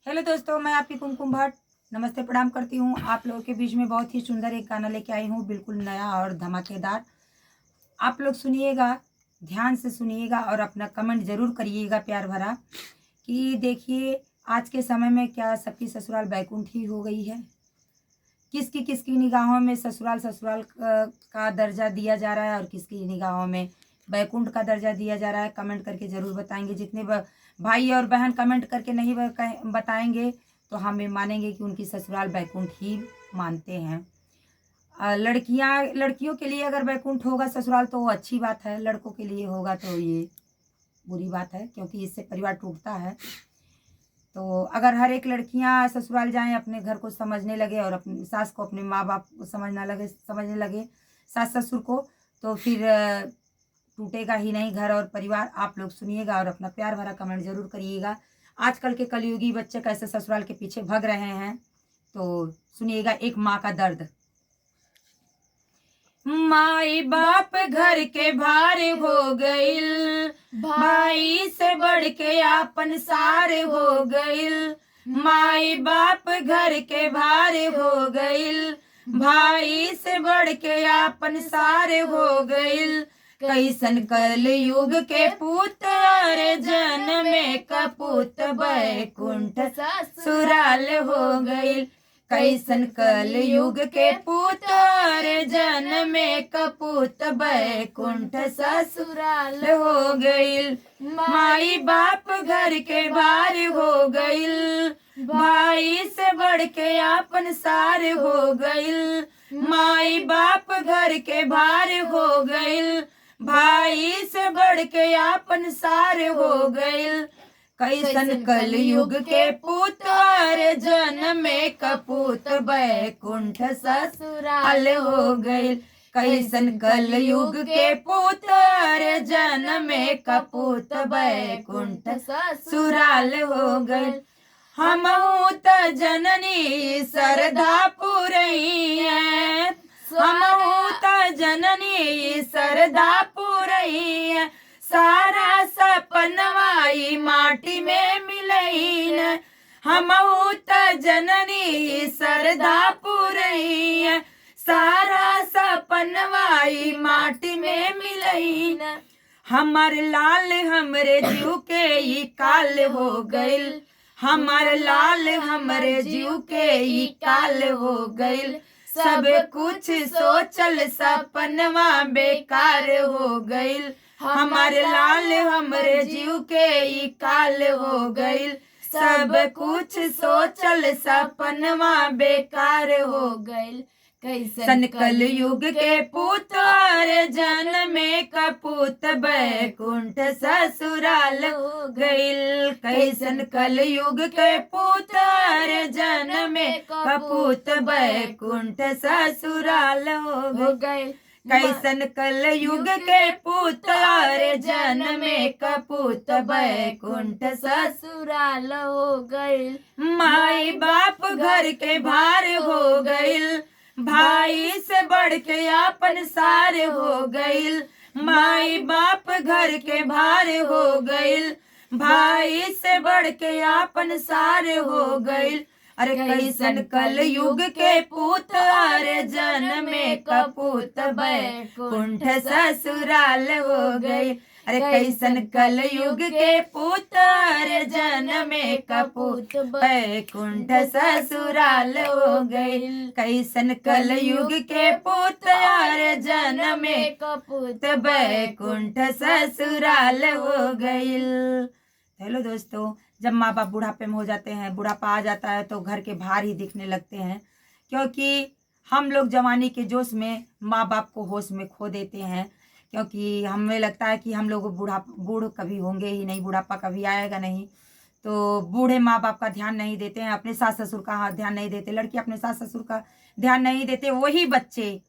Hello दोस्तों, मैं आपकी कुमकुम भट्ट नमस्ते प्रणाम करती हूँ। आप लोगों के बीच में बहुत ही सुंदर एक गाना लेके आई हूँ, बिल्कुल नया और धमाकेदार। आप लोग सुनिएगा, ध्यान से सुनिएगा और अपना कमेंट ज़रूर करिएगा प्यार भरा कि देखिए आज के समय में क्या सबकी ससुराल बैकुंठ ही हो गई है। किसकी किसकी निगाहों में ससुराल ससुराल का दर्जा दिया जा रहा है और किसकी निगाहों में बैकुंठ का दर्जा दिया जा रहा है। कमेंट करके ज़रूर बताएंगे। जितने भाई और बहन कमेंट करके नहीं बताएंगे तो हम ये मानेंगे कि उनकी ससुराल बैकुंठ ही मानते हैं। लड़कियों के लिए अगर बैकुंठ होगा ससुराल तो वो अच्छी बात है, लड़कों के लिए होगा तो ये बुरी बात है, क्योंकि इससे परिवार टूटता है। तो अगर हर एक लड़कियां ससुराल जाएं, अपने घर को समझने लगे और अपनी सास को अपने माँ बाप को समझने लगे सास ससुर को, तो फिर टूटेगा ही नहीं घर और परिवार। आप लोग सुनिएगा और अपना प्यार भरा कमेंट जरूर करिएगा। आजकल के कलयुगी बच्चे कैसे ससुराल के पीछे भाग रहे हैं, तो सुनिएगा एक माँ का दर्द। माई बाप घर के भार हो गइल, भाई से बढ़ के आपन सार हो गइल। माई बाप घर के भार हो गइल, भाई से बढ़ के आपन सार हो गइल। कैसन कल युग के पुत अरे जन्मे कपूत बैकुंठ ससुराल हो गइल। कैसन कल युग के पुत अरे जन्मे कपूत बैकुंठ ससुराल हो गइल। माई बाप घर के भार हो गइल, भाई से बढ़ के आपन सार हो गइल। माई बाप घर के भार हो गइल, भाई से बढ़ के आपन सार हो गइल। कैसन कल युग के पुत अरे जन्मे कपूत बैकुंठ ससुराल हो गइल। कैसन कल युग के पुत अरे जन्मे कपूत बैकुंठ ससुराल हो गइल। हमहू त जननी सरधा पुरई है, हमहू त जननी सरधा पुरई है। सारा सपनवाई माटी में मिलईन, हमहू त जननी सरधा पुरई है। सारा सपनवाई माटी में मिलईन। हमर लाल हमरे जीव के ई काल हो गइल, हमर लाल हमरे जीव के ई काल हो गइल। सब कुछ सोचल सपनवा बेकार हो गइल। हमार लाल हमरे जीव के ई काल हो गइल। सब कुछ सोचल सपनवा बेकार हो गइल। कैसन कल युग के पुत अरे जन्मे कपूत बैकुंठ ससुराल हो गइल। कैसन कल युग के पुत अरे जन्मे कपूत बैकुंठ ससुराल हो गइल। कैसन कल युग के पुत अरे जन्मे कपूत बैकुंठ ससुराल हो गइल। माई बाप घर के भार हो गइल, भाई से बढ़ के आपन सार हो गइल। माई बाप घर के भार हो गइल, भाई से बढ़ के आपन सार हो गइल। अरे कैसन कल युग के पुत अरे जन्मे कपूत बैकुंठ ससुराल हो गइल। अरे कैसन कल युग के पुत अरे जन्मे कपूत बैकुंठ ससुराल हो गइल। कैसन कल युग के पुत अरे जन्मे कपूत बैकुंठ ससुराल हो गइल। हेलो दोस्तों, जब माँ बाप बुढ़ापे में हो जाते हैं, बुढ़ापा आ जाता है तो घर के भार ही दिखने लगते हैं, क्योंकि हम लोग जवानी के जोश में माँ बाप को होश में खो देते हैं। क्योंकि हमें लगता है कि हम लोग बूढ़ कभी होंगे ही नहीं, बुढ़ापा कभी आएगा नहीं, तो बूढ़े माँ बाप का ध्यान नहीं देते हैं, अपने सास ससुर का ध्यान नहीं देते। लड़की अपने सास ससुर का ध्यान नहीं देते। वही बच्चे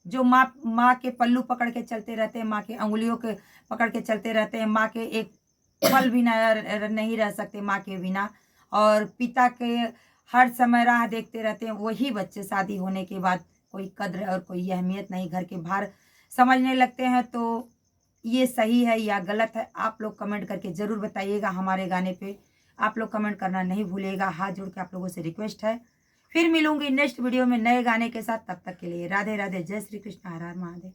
जो माँ के पल्लू पकड़ के चलते रहते हैं, माँ के अंगुलियों के पकड़ के चलते रहते हैं, माँ के एक पल भी नहीं रह सकते माँ के बिना, और पिता के हर समय राह देखते रहते हैं, वही बच्चे शादी होने के बाद कोई कद्र और कोई अहमियत नहीं, घर के भार समझने लगते हैं। तो ये सही है या गलत है, आप लोग कमेंट करके ज़रूर बताइएगा हमारे गाने पे। आप लोग कमेंट करना नहीं भूलिएगा, हाथ जोड़ के आप लोगों से रिक्वेस्ट है। फिर मिलूंगी नेक्स्ट वीडियो में नए गाने के साथ, तब तक के लिए राधे राधे, जय श्री कृष्ण, हर हर महादेव।